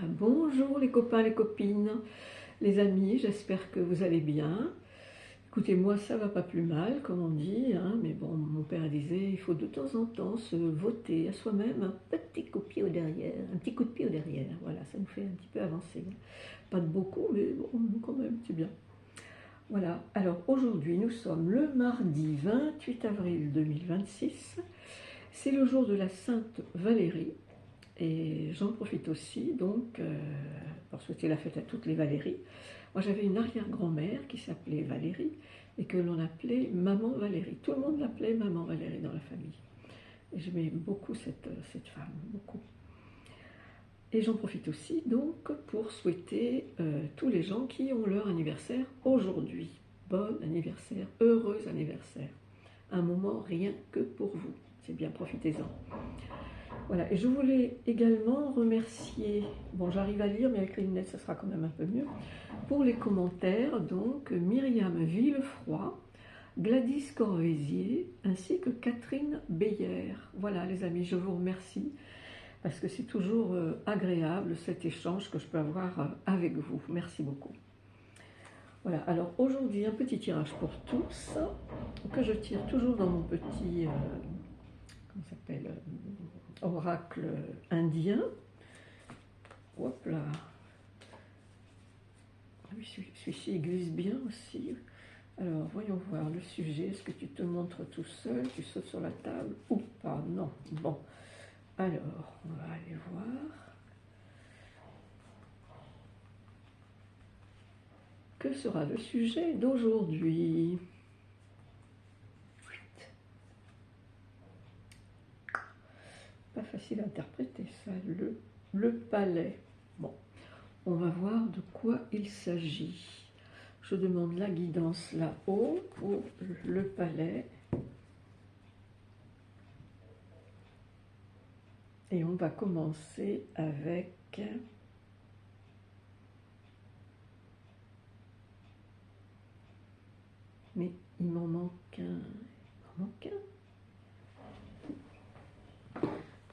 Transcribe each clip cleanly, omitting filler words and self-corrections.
Bonjour les copains, les copines, les amis, j'espère que vous allez bien. Écoutez, moi ça va pas plus mal, comme on dit, hein, mais bon, mon père disait, il faut de temps en temps se voter à soi-même un petit coup de pied au derrière, un petit coup de pied au derrière, voilà, ça nous fait un petit peu avancer. Pas de beaucoup, mais bon, quand même, c'est bien. Voilà, alors aujourd'hui nous sommes le mardi 28 avril 2026, c'est le jour de la Sainte Valérie. Et j'en profite aussi donc pour souhaiter la fête à toutes les Valéries. Moi j'avais une arrière-grand-mère qui s'appelait Valérie et que l'on appelait Maman Valérie. Tout le monde l'appelait Maman Valérie dans la famille. Et j'aimais beaucoup cette femme, beaucoup. Et j'en profite aussi donc pour souhaiter tous les gens qui ont leur anniversaire aujourd'hui. Bon anniversaire, heureux anniversaire. Un moment rien que pour vous. C'est bien, profitez-en. Voilà, et je voulais également remercier, bon j'arrive à lire mais avec les lunettes ça sera quand même un peu mieux, pour les commentaires, donc Myriam Villefroy, Gladys Corvézier, ainsi que Catherine Beyer. Voilà les amis, je vous remercie, parce que c'est toujours agréable cet échange que je peux avoir avec vous. Merci beaucoup. Voilà, alors aujourd'hui un petit tirage pour tous, que je tire toujours dans mon petit, comment ça s'appelle, oracle indien. Hop là. Celui-ci glisse bien aussi. Alors, voyons voir le sujet. Est-ce que tu te montres tout seul? Tu sautes sur la table ou pas? Non. Bon. Alors, on va aller voir. Que sera le sujet d'aujourd'hui? Pas facile à interpréter ça. Le palais. Bon. On va voir de quoi il s'agit. Je demande la guidance là-haut pour le palais. Et on va commencer avec mais il m'en manque un. Il m'en manque un.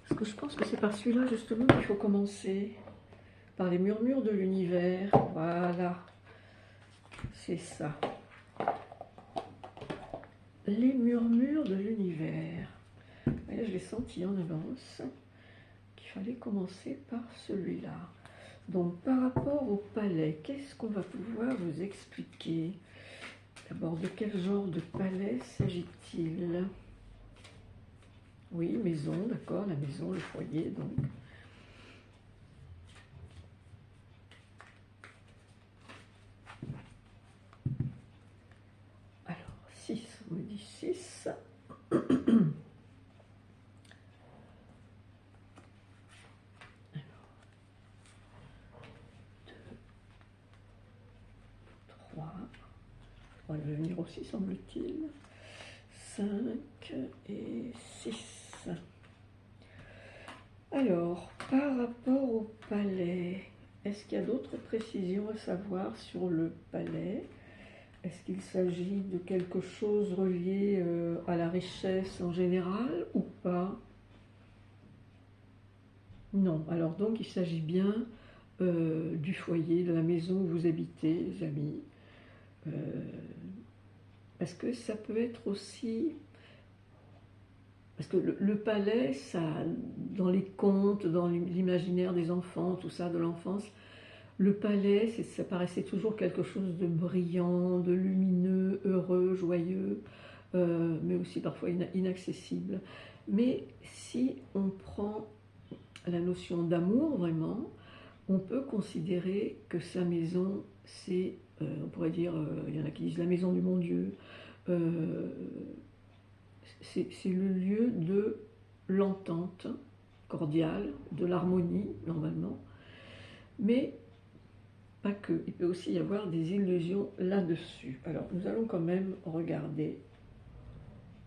Parce que je pense que c'est par celui-là justement qu'il faut commencer. Par les murmures de l'univers. Voilà. C'est ça. Les murmures de l'univers. Je l'ai senti en avance qu'il fallait commencer par celui-là. Donc par rapport au palais, qu'est-ce qu'on va pouvoir vous expliquer? D'abord, de quel genre de palais s'agit-il? Oui, maison, d'accord, la maison, le foyer, donc. Alors, 6, on me dit 6. Alors, 2, 3. On va venir aussi, semble-t-il. 5 et 6. Alors, par rapport au palais, est-ce qu'il y a d'autres précisions à savoir sur le palais? Est-ce qu'il s'agit de quelque chose relié à la richesse en général ou pas? Non. Alors donc il s'agit bien du foyer, de la maison où vous habitez, les amis. Est-ce que ça peut être aussi... Parce que le palais, ça, dans les contes, dans l'imaginaire des enfants, tout ça, de l'enfance, le palais, ça paraissait toujours quelque chose de brillant, de lumineux, heureux, joyeux, mais aussi parfois inaccessible. Mais si on prend la notion d'amour vraiment, on peut considérer que sa maison, c'est, on pourrait dire, il y en a qui disent la maison du bon Dieu, c'est le lieu de l'entente cordiale, de l'harmonie normalement, mais pas que, il peut aussi y avoir des illusions là-dessus. Alors nous allons quand même regarder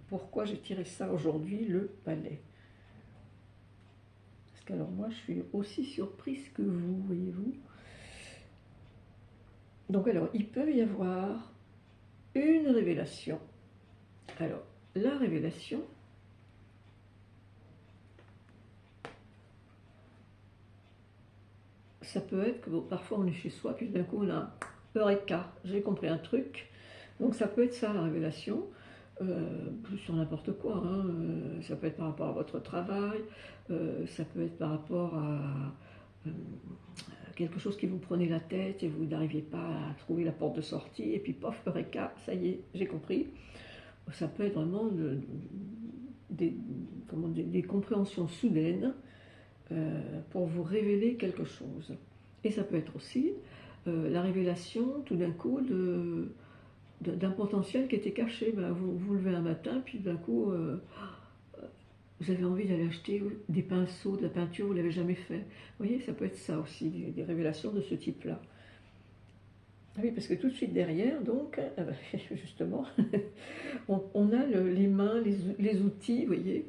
pourquoi j'ai tiré ça aujourd'hui, le palais. Parce que alors moi je suis aussi surprise que vous, voyez-vous. Donc alors il peut y avoir une révélation. Alors la révélation, ça peut être que bon, parfois on est chez soi, puis d'un coup on a Eureka, j'ai compris un truc. Donc ça peut être ça la révélation, sur n'importe quoi, hein. Ça peut être par rapport à votre travail, ça peut être par rapport euh, à quelque chose qui vous prenait la tête et vous n'arriviez pas à trouver la porte de sortie, et puis pof, Eureka, ça y est, j'ai compris. Ça peut être vraiment des, des compréhensions soudaines pour vous révéler quelque chose. Et ça peut être aussi la révélation tout d'un coup d'un potentiel qui était caché. Ben, vous vous levez un matin, puis d'un coup, vous avez envie d'aller acheter des pinceaux, de la peinture, vous ne l'avez jamais fait. Vous voyez, ça peut être ça aussi, des révélations de ce type-là. Ah oui, parce que tout de suite derrière, donc, justement, on a les mains, les outils, vous voyez.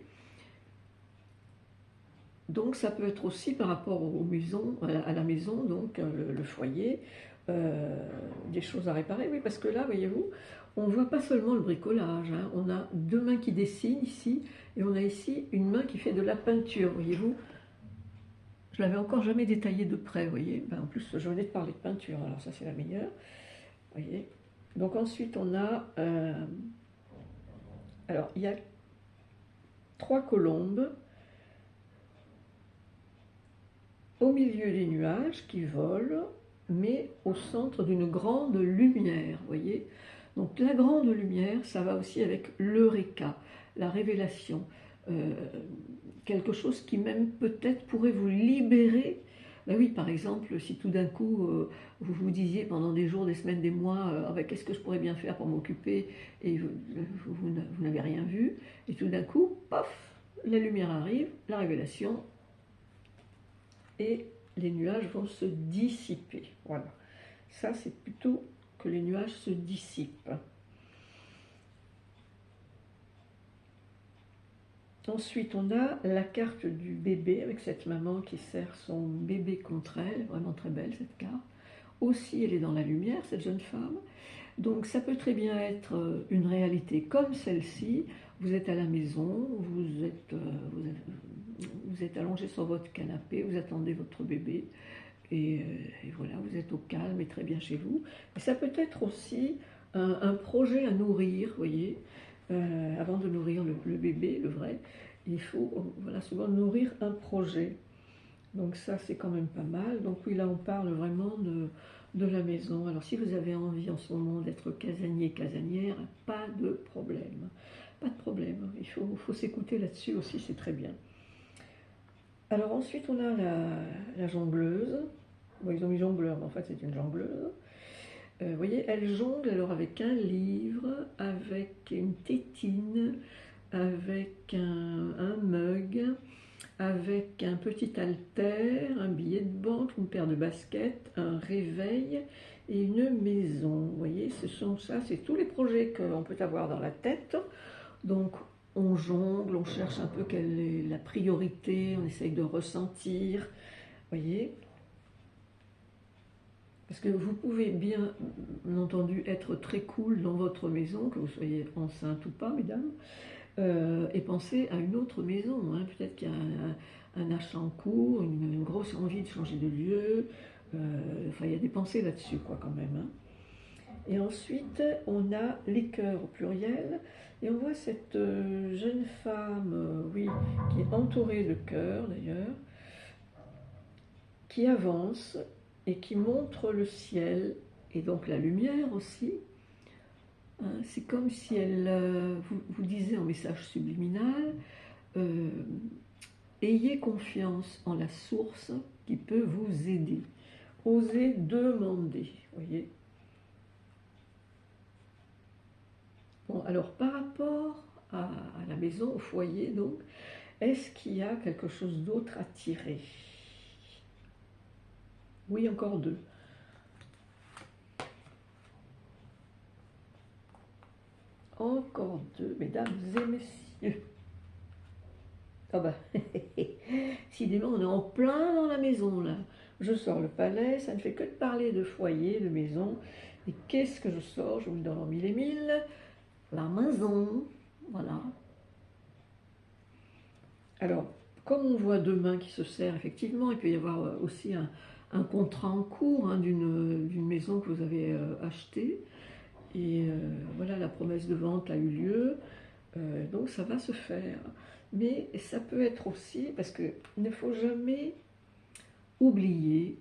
Donc ça peut être aussi par rapport aux maisons, à la maison, donc le foyer, des choses à réparer. Oui, parce que là, voyez-vous, on ne voit pas seulement le bricolage, hein. On a deux mains qui dessinent ici, et on a ici une main qui fait de la peinture, voyez-vous. Je l'avais encore jamais détaillé de près, vous voyez. Ben, en plus, je venais de parler de peinture, alors ça c'est la meilleure. Voyez. Donc ensuite, on a... alors, il y a 3 colombes au milieu des nuages qui volent, mais au centre d'une grande lumière, voyez. Donc la grande lumière, ça va aussi avec l'Eureka, la révélation. Quelque chose qui même peut-être pourrait vous libérer. Ben oui, par exemple, si tout d'un coup vous vous disiez pendant des jours, des semaines, des mois, qu'est-ce que je pourrais bien faire pour m'occuper, et vous n'avez rien vu, et tout d'un coup, paf, la lumière arrive, la révélation, et les nuages vont se dissiper. Voilà. Ça, c'est plutôt que les nuages se dissipent. Ensuite, on a la carte du bébé avec cette maman qui serre son bébé contre elle. Vraiment très belle cette carte. Aussi, elle est dans la lumière, cette jeune femme. Donc, ça peut très bien être une réalité comme celle-ci. Vous êtes à la maison, vous êtes allongé sur votre canapé, vous attendez votre bébé. Et voilà, vous êtes au calme et très bien chez vous. Et ça peut être aussi un projet à nourrir, vous voyez. Avant de nourrir le bébé, le vrai, il faut voilà, souvent nourrir un projet. Donc ça, c'est quand même pas mal. Donc oui, là, on parle vraiment de la maison. Alors si vous avez envie en ce moment d'être casanier, casanière, pas de problème. Pas de problème. Il faut s'écouter là-dessus aussi, c'est très bien. Alors ensuite, on a la jongleuse. Bon, ils ont mis jongleur, mais en fait, c'est une jongleuse. Vous voyez, elle jongle alors avec un livre, avec une tétine, avec un mug, avec un petit haltère, un billet de banque, une paire de baskets, un réveil et une maison. Vous voyez, c'est tous les projets qu'on peut avoir dans la tête. Donc, on jongle, on cherche un peu quelle est la priorité, on essaye de ressentir. Vous voyez ? Parce que vous pouvez bien entendu être très cool dans votre maison, que vous soyez enceinte ou pas, mesdames, et penser à une autre maison, hein. Peut-être qu'il y a un achat en cours, une grosse envie de changer de lieu, enfin il y a des pensées là-dessus quoi quand même, hein. Et ensuite on a les cœurs au pluriel, et on voit cette jeune femme, oui, qui est entourée de cœurs d'ailleurs, qui avance et qui montre le ciel et donc la lumière aussi. C'est comme si elle vous disait en message subliminal, ayez confiance en la source qui peut vous aider. Osez demander, voyez. Bon, alors par rapport à la maison, au foyer, donc, est-ce qu'il y a quelque chose d'autre à tirer? Oui, encore 2. Encore 2, mesdames et messieurs. Ah bah, décidément, on est en plein dans la maison, là. Je sors le palais, ça ne fait que de parler de foyer, de maison. Et qu'est-ce que je sors? Je vous le donne en mille et mille. La maison, voilà. Alors, comme on voit deux mains qui se serrent, effectivement, il peut y avoir aussi un contrat en cours hein, d'une maison que vous avez achetée. Et voilà, la promesse de vente a eu lieu, donc ça va se faire. Mais ça peut être aussi, parce qu'il ne faut jamais oublier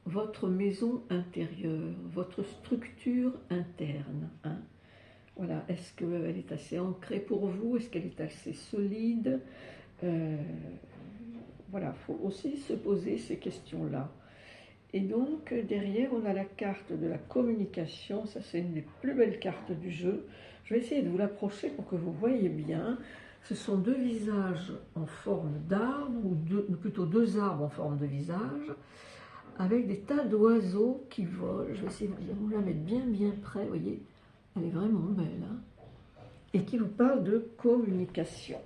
votre maison intérieure, votre structure interne. Hein. Voilà, est-ce qu'elle est assez ancrée pour vous? Est-ce qu'elle est assez solide? Voilà, il faut aussi se poser ces questions-là. Et donc, derrière, on a la carte de la communication. Ça, c'est une des plus belles cartes du jeu. Je vais essayer de vous l'approcher pour que vous voyez bien. Ce sont deux visages en forme d'arbre, ou plutôt deux arbres en forme de visage, avec des tas d'oiseaux qui volent. Je vais essayer de vous la mettre bien, bien près. Vous voyez, elle est vraiment belle. Hein, et qui vous parle de communication.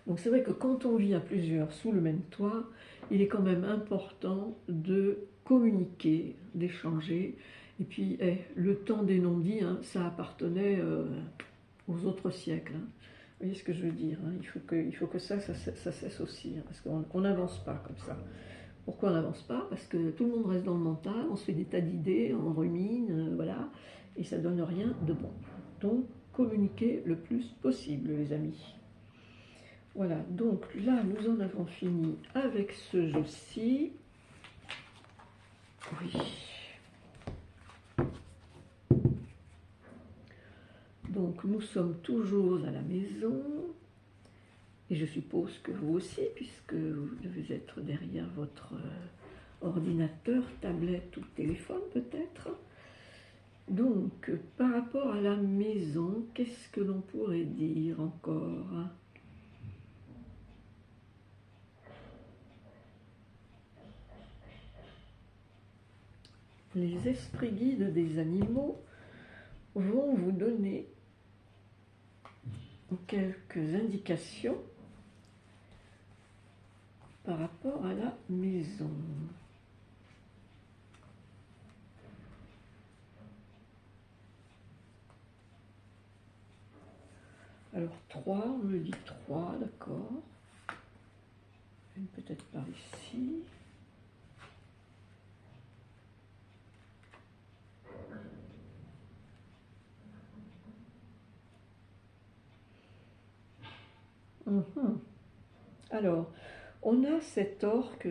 Donc c'est vrai que quand on vit à plusieurs sous le même toit, il est quand même important de communiquer, d'échanger. Et puis, le temps des non-dits, hein, ça appartenait aux autres siècles. Hein. Vous voyez ce que je veux dire hein, il faut que ça cesse aussi, hein, parce qu'on n'avance pas comme ça. Pourquoi on n'avance pas? Parce que tout le monde reste dans le mental, on se fait des tas d'idées, on rumine, voilà, et ça ne donne rien de bon. Donc, communiquez le plus possible, les amis. Voilà, donc là, nous en avons fini avec ce jeu-ci. Oui. Donc, nous sommes toujours à la maison. Et je suppose que vous aussi, puisque vous devez être derrière votre ordinateur, tablette ou téléphone peut-être. Donc, par rapport à la maison, qu'est-ce que l'on pourrait dire encore? Les esprits guides des animaux vont vous donner quelques indications par rapport à la maison. Alors 3, on me dit 3, d'accord. Peut-être par ici. Alors, on a cet orque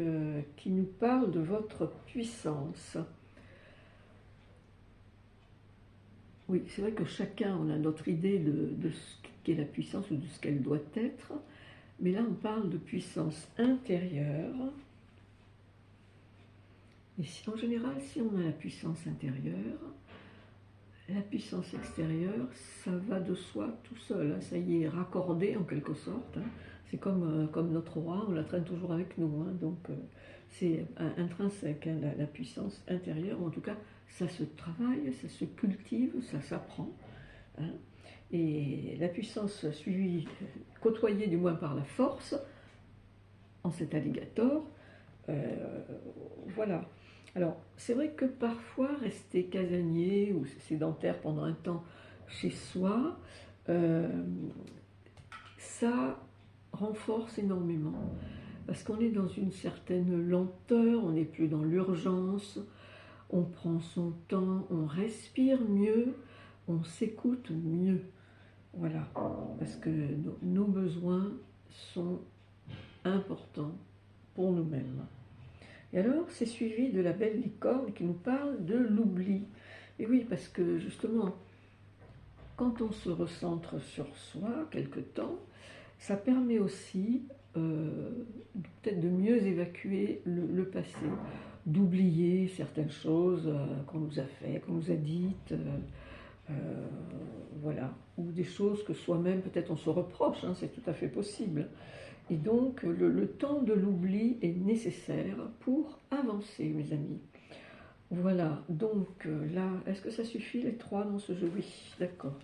qui nous parle de votre puissance. Oui, c'est vrai que chacun, on a notre idée de ce qu'est la puissance ou de ce qu'elle doit être. Mais là, on parle de puissance intérieure. Et si, en général, si on a la puissance intérieure, la puissance extérieure, ça va de soi tout seul. Hein, ça y est, raccordé en quelque sorte. Hein. C'est comme notre roi, on la traîne toujours avec nous. Hein, donc, c'est intrinsèque, hein, la puissance intérieure. En tout cas, ça se travaille, ça se cultive, ça s'apprend. Hein. Et la puissance suivie, côtoyée du moins par la force, en cet alligator, voilà. Alors, c'est vrai que parfois, rester casanier ou sédentaire pendant un temps chez soi, ça renforce énormément. Parce qu'on est dans une certaine lenteur, on n'est plus dans l'urgence, on prend son temps, on respire mieux, on s'écoute mieux. Voilà, parce que nos besoins sont importants pour nous-mêmes. Et alors, c'est suivi de la belle licorne qui nous parle de l'oubli. Et oui, parce que justement, quand on se recentre sur soi quelque temps, ça permet aussi peut-être de mieux évacuer le passé, d'oublier certaines choses qu'on nous a fait, qu'on nous a dites, voilà, ou des choses que soi-même peut-être on se reproche, hein, c'est tout à fait possible. Et donc le temps de l'oubli est nécessaire pour avancer, mes amis. Voilà, donc là, est-ce que ça suffit les 3 dans ce jeu? Oui, d'accord.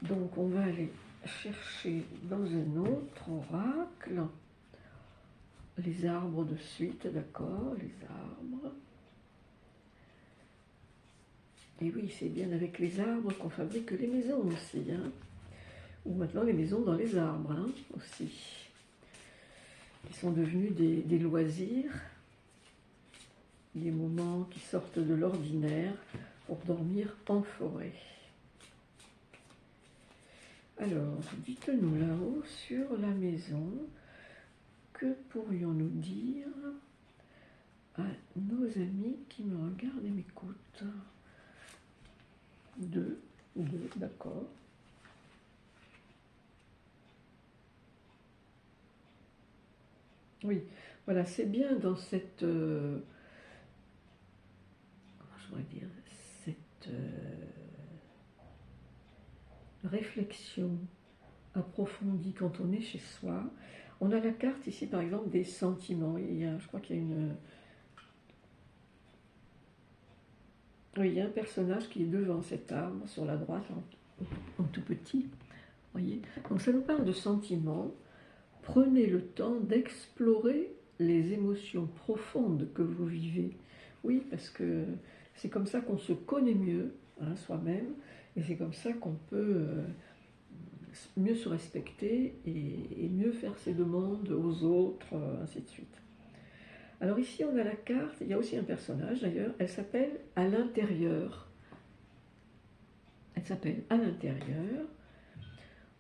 Donc on va aller chercher dans un autre oracle les arbres de suite, d'accord, les arbres. Et oui, c'est bien avec les arbres qu'on fabrique les maisons aussi. Hein. ou maintenant les maisons dans les arbres hein, aussi, qui sont devenus des loisirs, des moments qui sortent de l'ordinaire pour dormir en forêt. Alors, dites-nous là-haut sur la maison, que pourrions-nous dire à nos amis qui me regardent et m'écoutent? Deux, d'accord. Oui, voilà, c'est bien dans cette, comment je pourrais dire, cette réflexion approfondie quand on est chez soi. On a la carte ici, par exemple, des sentiments. Je crois qu'il y a oui, il y a un personnage qui est devant cet arbre, sur la droite, en tout petit. Voyez. Donc ça nous parle de sentiments. Prenez le temps d'explorer les émotions profondes que vous vivez. Oui, parce que c'est comme ça qu'on se connaît mieux, hein, soi-même, et c'est comme ça qu'on peut mieux se respecter et mieux faire ses demandes aux autres, ainsi de suite. Alors ici, on a la carte, il y a aussi un personnage d'ailleurs, elle s'appelle « À l'intérieur ». Elle s'appelle « À l'intérieur ».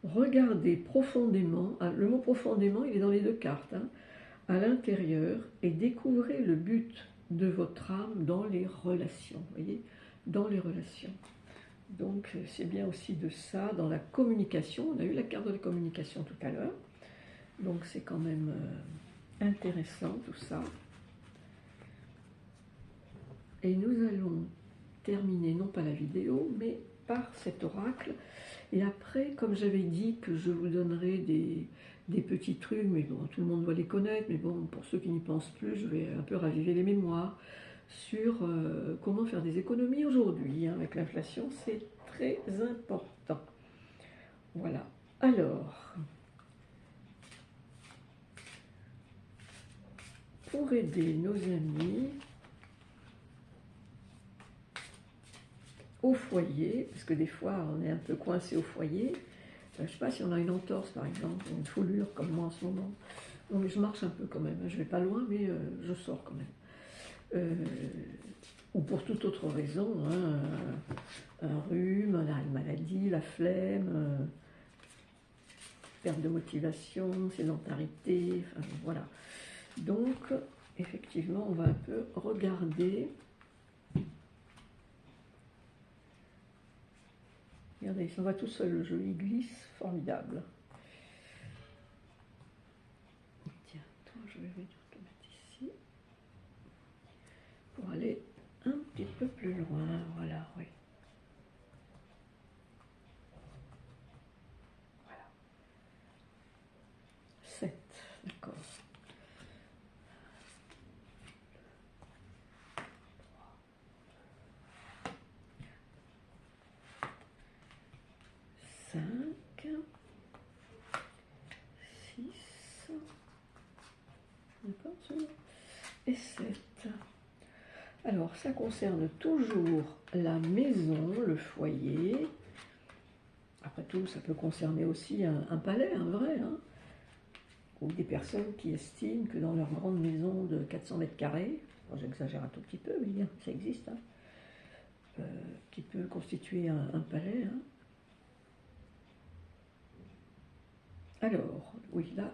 Regardez profondément, le mot profondément, il est dans les deux cartes, hein, à l'intérieur, et découvrez le but de votre âme dans les relations, vous voyez, dans les relations. Donc c'est bien aussi de ça, dans la communication, on a eu la carte de la communication tout à l'heure, donc c'est quand même intéressant tout ça. Et nous allons terminer, non pas la vidéo, mais par cet oracle. Et après, comme j'avais dit que je vous donnerai des petits trucs, mais bon, tout le monde doit les connaître, mais bon, pour ceux qui n'y pensent plus, je vais un peu raviver les mémoires sur comment faire des économies aujourd'hui. Hein, avec l'inflation, c'est très important. Voilà. Alors, pour aider nos amis au foyer, parce que des fois on est un peu coincé au foyer, je ne sais pas si on a une entorse par exemple, une foulure comme moi en ce moment. Non mais je marche un peu quand même, je ne vais pas loin mais je sors quand même. Ou pour toute autre raison, hein, un rhume, une maladie, la flemme, perte de motivation, sédentarité, enfin voilà. Donc effectivement on va un peu regarder. Regardez, il s'en va tout seul, le jeu, il glisse, formidable. Tiens, toi, je vais réduire te mettre ici, pour aller un petit peu plus loin, voilà, oui. Voilà. 7, d'accord. 5, 6, d'accord, et 7. Alors, ça concerne toujours la maison, le foyer. Après tout, ça peut concerner aussi un palais, un vrai, hein, ou des personnes qui estiment que dans leur grande maison de 400 mètres carrés, bon, j'exagère un tout petit peu, mais ça existe, hein, qui peut constituer un palais, hein. Alors, oui, là,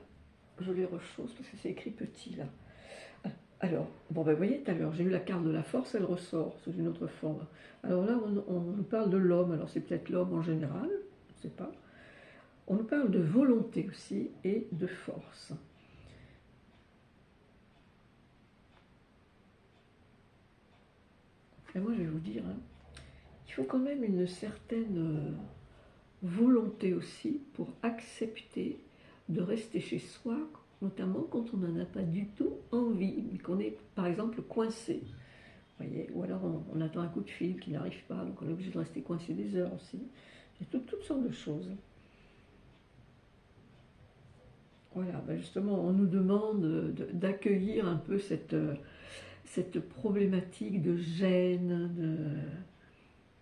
je les rechausse parce que c'est écrit petit, là. Alors, bon, ben, vous voyez, tout à l'heure, j'ai eu la carte de la force, elle ressort sous une autre forme. Alors là, on nous parle de l'homme, alors c'est peut-être l'homme en général, je ne sais pas. On nous parle de volonté aussi et de force. Et moi, je vais vous dire, hein, il faut quand même une certaine volonté aussi pour accepter de rester chez soi, notamment quand on n'en a pas du tout envie, mais qu'on est par exemple coincé. Voyez, ou alors on attend un coup de fil qui n'arrive pas, donc on est obligé de rester coincé des heures aussi. Il y a toutes sortes de choses. Voilà, ben justement, on nous demande d'accueillir un peu cette problématique de gêne,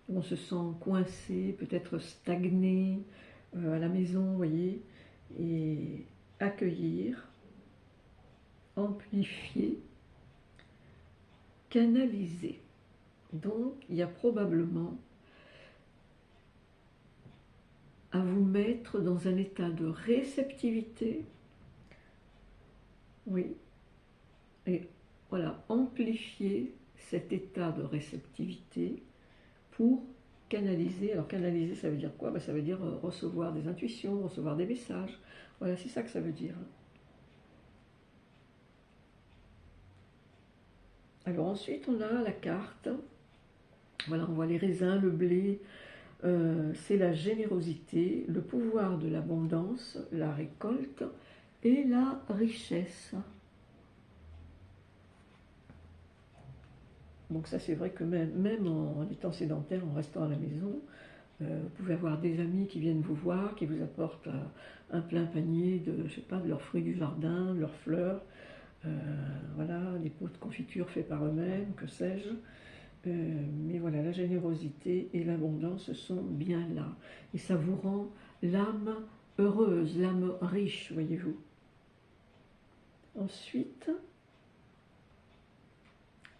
on se sent coincé, peut-être stagné, à la maison, vous voyez, et accueillir, amplifier, canaliser. Donc, il y a probablement à vous mettre dans un état de réceptivité, oui, et voilà, amplifier cet état de réceptivité pour canaliser. Alors canaliser, ça veut dire quoi? Ben, ça veut dire recevoir des intuitions, recevoir des messages. Voilà, c'est ça que ça veut dire. Alors ensuite, on a la carte. Voilà, on voit les raisins, le blé. C'est la générosité, le pouvoir de l'abondance, la récolte et la richesse. Donc ça, c'est vrai que même en étant sédentaire, en restant à la maison, vous pouvez avoir des amis qui viennent vous voir, qui vous apportent un plein panier de, je sais pas, de leurs fruits du jardin, de leurs fleurs, voilà, des pots de confiture faits par eux-mêmes, que sais-je. Mais voilà, la générosité et l'abondance sont bien là. Et ça vous rend l'âme heureuse, l'âme riche, voyez-vous. Ensuite,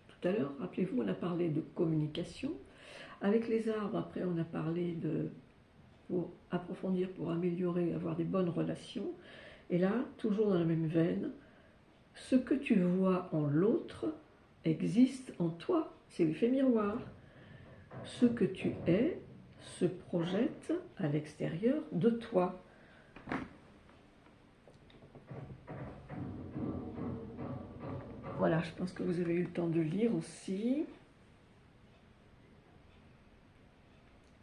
tout à l'heure, rappelez-vous, on a parlé de communication. Avec les arbres, après, on a parlé de, pour approfondir, pour améliorer, avoir des bonnes relations. Et là, toujours dans la même veine, ce que tu vois en l'autre existe en toi. C'est l'effet miroir. Ce que tu es se projette à l'extérieur de toi. Voilà, je pense que vous avez eu le temps de lire aussi.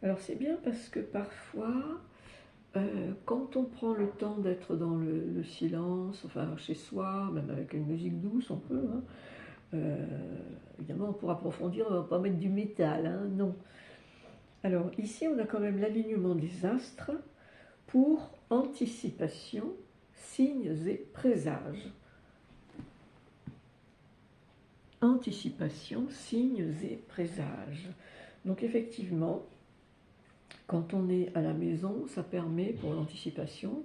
Alors c'est bien parce que parfois, quand on prend le temps d'être dans le silence, enfin chez soi, même avec une musique douce, on peut, hein, évidemment, pour approfondir, on ne va pas mettre du métal, hein, non. Alors ici, on a quand même l'alignement des astres pour anticipation, signes et présages. Anticipation, signes et présages. Donc effectivement, quand on est à la maison, ça permet pour l'anticipation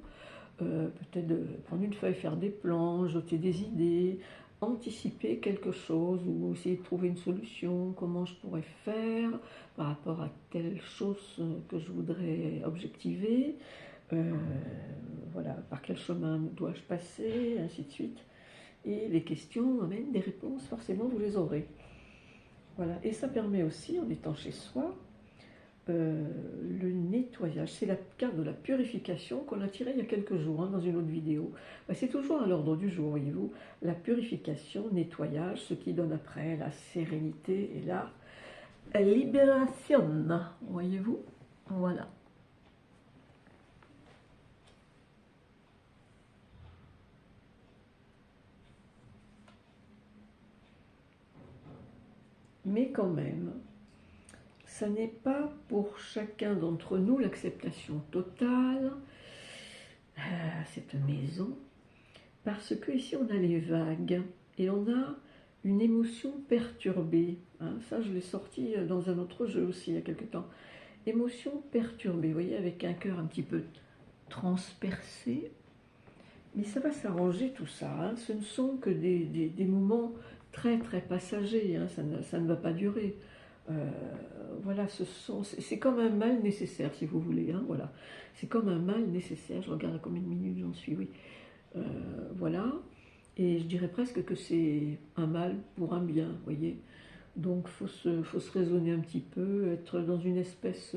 peut-être de prendre une feuille, faire des plans, jeter des idées, anticiper quelque chose ou essayer de trouver une solution, comment je pourrais faire par rapport à telle chose que je voudrais objectiver, voilà, par quel chemin dois-je passer, ainsi de suite. Et les questions amènent des réponses, forcément vous les aurez. Voilà, et ça permet aussi, en étant chez soi, le nettoyage. C'est la carte de la purification qu'on a tirée il y a quelques jours, hein, dans une autre vidéo. C'est toujours à l'ordre du jour, voyez-vous. La purification, nettoyage, ce qui donne après la sérénité et la libération, voyez-vous. Voilà. Mais quand même, ça n'est pas pour chacun d'entre nous l'acceptation totale à cette maison, parce que ici on a les vagues et on a une émotion perturbée. Hein, ça, je l'ai sorti dans un autre jeu aussi il y a quelque temps. Émotion perturbée, vous voyez, avec un cœur un petit peu transpercé. Mais ça va s'arranger tout ça. Hein. Ce ne sont que des moments très très passagers. Hein. Ça ne va pas durer. Voilà, c'est comme un mal nécessaire, si vous voulez. Hein, voilà. C'est comme un mal nécessaire. Je regarde à combien de minutes j'en suis, oui. Voilà. Et je dirais presque que c'est un mal pour un bien, vous voyez. Donc faut se raisonner un petit peu, être dans une espèce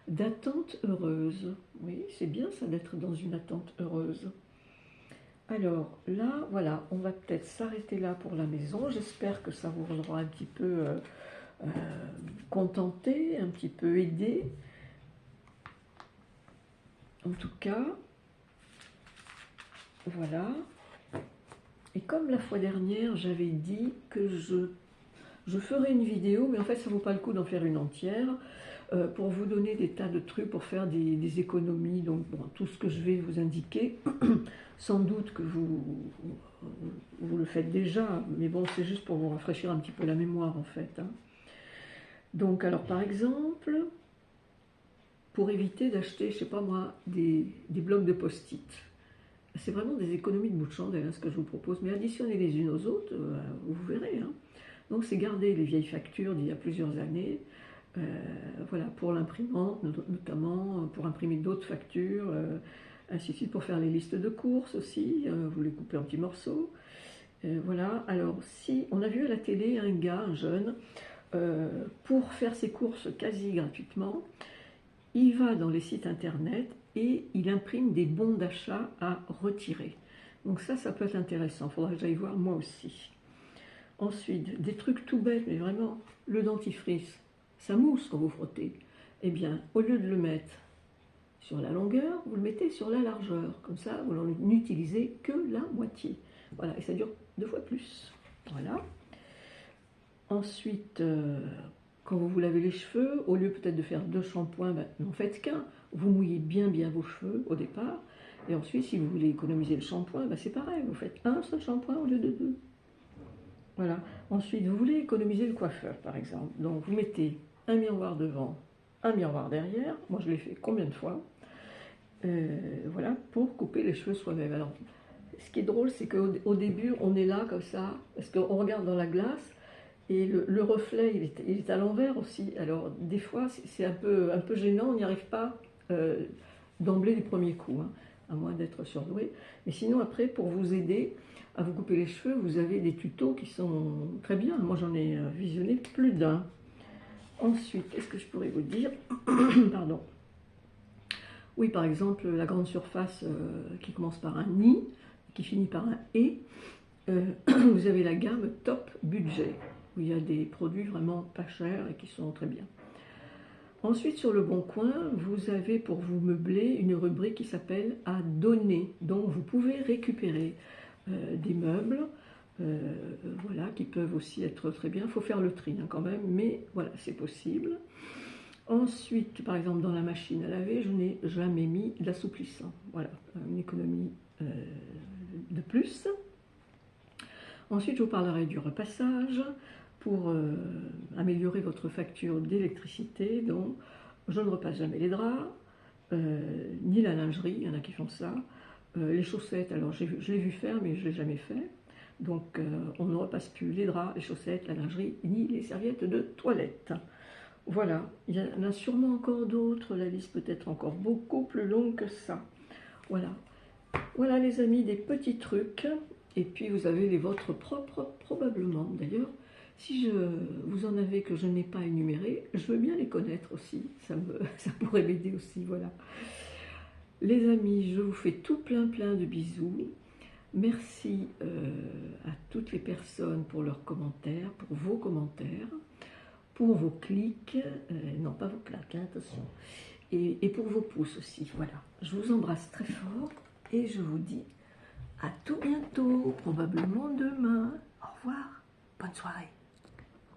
d'attente heureuse. Oui, c'est bien ça d'être dans une attente heureuse. Alors là, voilà, on va peut-être s'arrêter là pour la maison. J'espère que ça vous aura un petit peu contenté, un petit peu aidé. En tout cas, voilà. Et comme la fois dernière, j'avais dit que je ferai une vidéo, mais en fait, ça ne vaut pas le coup d'en faire une entière, pour vous donner des tas de trucs pour faire des économies. Donc, bon, tout ce que je vais vous indiquer, sans doute que vous le faites déjà, mais bon, c'est juste pour vous rafraîchir un petit peu la mémoire, en fait. Hein. Donc, alors, par exemple, pour éviter d'acheter, je sais pas moi, des blocs de post-it. C'est vraiment des économies de bout de chandelle, hein, ce que je vous propose, mais additionnez les unes aux autres, vous verrez. Hein. Donc c'est garder les vieilles factures d'il y a plusieurs années, voilà, pour l'imprimante notamment, pour imprimer d'autres factures, ainsi de suite, pour faire les listes de courses aussi, vous les coupez en petits morceaux. Voilà, alors si on a vu à la télé un gars, un jeune, pour faire ses courses quasi gratuitement, il va dans les sites internet et il imprime des bons d'achat à retirer. Donc ça peut être intéressant, il faudra que j'aille voir moi aussi. Ensuite, des trucs tout bêtes, mais vraiment, le dentifrice, ça mousse quand vous frottez. Eh bien, au lieu de le mettre sur la longueur, vous le mettez sur la largeur. Comme ça, vous n'en utilisez que la moitié. Voilà, et ça dure 2 fois plus. Voilà. Ensuite, quand vous vous lavez les cheveux, au lieu peut-être de faire 2 shampoings, n'en faites qu'un. Vous mouillez bien vos cheveux au départ. Et ensuite, si vous voulez économiser le shampoing, c'est pareil. Vous faites un seul shampoing au lieu de 2. Voilà. Ensuite, vous voulez économiser le coiffeur, par exemple. Donc, vous mettez un miroir devant, un miroir derrière. Moi, je l'ai fait combien de fois? Voilà, pour couper les cheveux soi-même. Alors, ce qui est drôle, c'est qu'au début, on est là comme ça, parce qu'on regarde dans la glace, et le reflet, il est à l'envers aussi. Alors, des fois, c'est un peu gênant, on n'y arrive pas d'emblée du premier coup, hein, à moins d'être surdoué. Mais sinon, après, pour vous aider à vous couper les cheveux, vous avez des tutos qui sont très bien. Moi, j'en ai visionné plus d'un. Ensuite, qu'est-ce que je pourrais vous dire? Pardon. Oui, par exemple, la grande surface qui commence par un I, qui finit par un E, vous avez la gamme Top Budget, où il y a des produits vraiment pas chers et qui sont très bien. Ensuite, sur le Bon Coin, vous avez pour vous meubler une rubrique qui s'appelle « À donner ». Donc, vous pouvez récupérer des meubles, voilà, qui peuvent aussi être très bien. Il faut faire le tri hein, quand même, mais voilà, c'est possible. Ensuite, par exemple, dans la machine à laver, je n'ai jamais mis d'assouplissant. Voilà, une économie de plus. Ensuite, je vous parlerai du repassage pour améliorer votre facture d'électricité. Donc, je ne repasse jamais les draps, ni la lingerie, il y en a qui font ça. Les chaussettes, alors je l'ai vu faire, mais je ne l'ai jamais fait. Donc, on ne repasse plus les draps, les chaussettes, la lingerie, ni les serviettes de toilette. Voilà, il y en a sûrement encore d'autres, la liste peut être encore beaucoup plus longue que ça. Voilà, voilà les amis, des petits trucs, et puis vous avez les vôtres propres probablement. D'ailleurs, si vous en avez que je n'ai pas énuméré, je veux bien les connaître aussi, ça pourrait m'aider aussi, voilà. Les amis, je vous fais tout plein de bisous. Merci à toutes les personnes pour leurs commentaires, pour vos commentaires, pour vos clics, non pas vos claques, hein, attention, et pour vos pouces aussi, voilà. Je vous embrasse très fort et je vous dis à tout bientôt, probablement demain. Au revoir, bonne soirée.